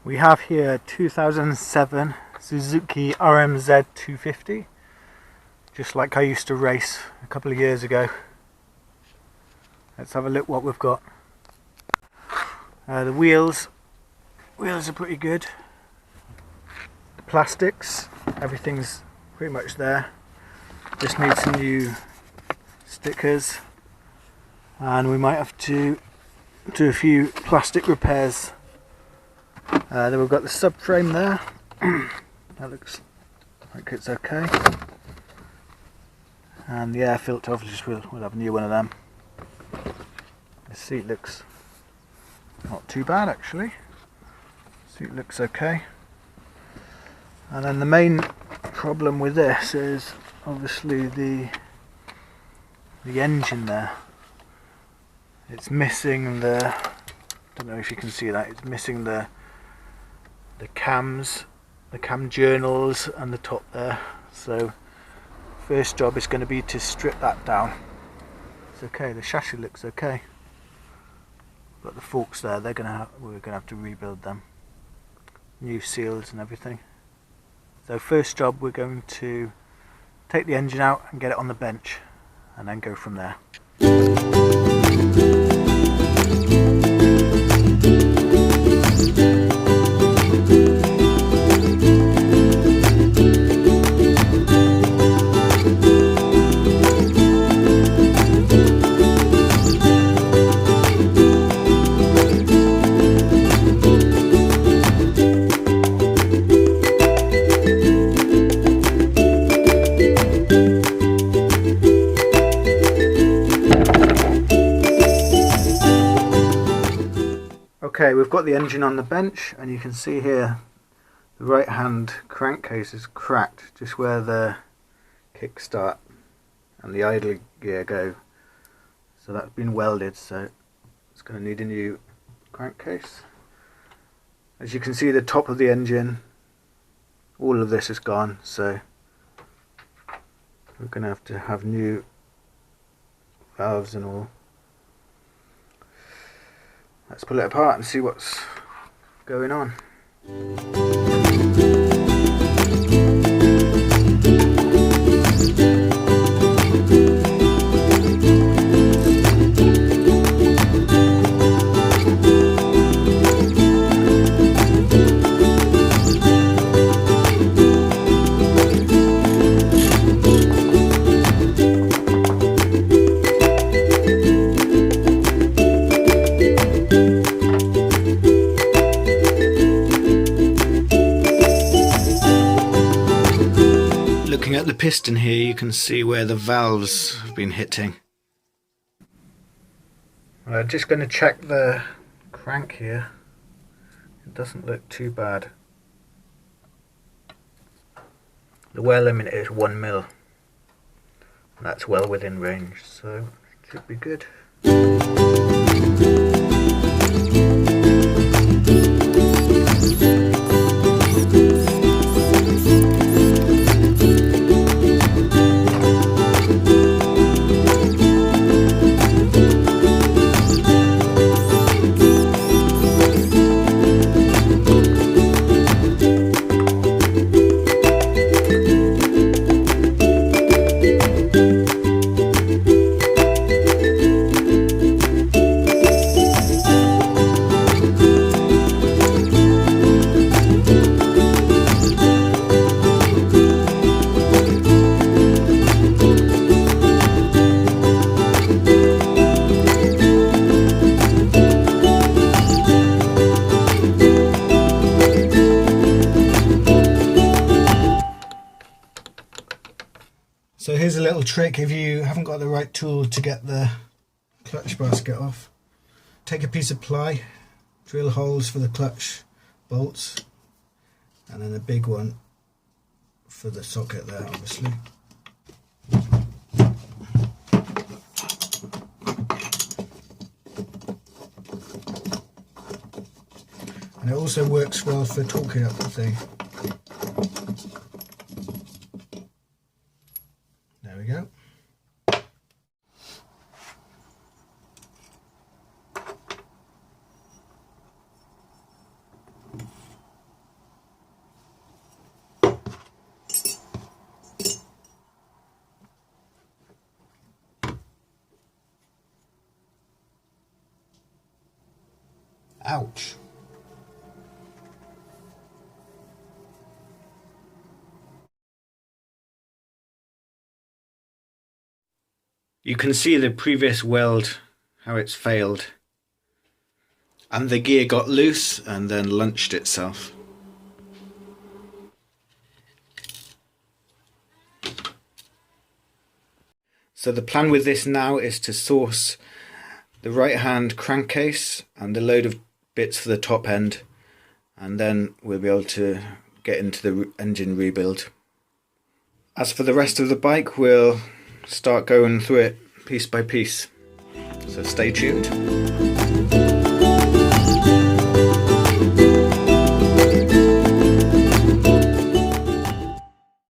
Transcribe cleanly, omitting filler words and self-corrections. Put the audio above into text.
We have here 2007 Suzuki RMZ 250, just like I used to race a couple of years ago. Let's have a look what we've got. The wheels are pretty good. The plastics, everything's pretty much there. Just need some new stickers, and we might have to do a few plastic repairs. Then we've got the subframe there. That looks like it's okay. And the air filter, obviously we'll have a new one of them. The seat looks not too bad actually. Seat looks okay. And then the main problem with this is obviously the engine there. It's missing the, I don't know if you can see that, it's missing the cams, the cam journals and the top there. So first job is going to be to strip that down. It's okay, the chassis looks okay, but the forks there, we're going to have to rebuild them, new seals and everything. So first job, we're going to take the engine out and get it on the bench and then go from there. Okay, we've got the engine on the bench, and you can see here the right hand crankcase is cracked just where the kickstart and the idle gear go. So that's been welded, so it's going to need a new crankcase. As you can see, the top of the engine, all of this is gone, so we're going to have new valves and all. Let's pull it apart and see what's going on. Looking at the piston here, you can see where the valves have been hitting. I'm just going to check the crank here. It doesn't look too bad. The wear limit is 1 mil. That's well within range, so it should be good. So here's a little trick if you haven't got the right tool to get the clutch basket off. Take a piece of ply, drill holes for the clutch bolts, and then a big one for the socket there, obviously. And it also works well for torquing up the thing. There we go. Ouch. You can see the previous weld, how it's failed. And the gear got loose and then lunched itself. So the plan with this now is to source the right hand crankcase and a load of bits for the top end, and then we'll be able to get into the engine rebuild. As for the rest of the bike, we'll start going through it piece by piece, so stay tuned.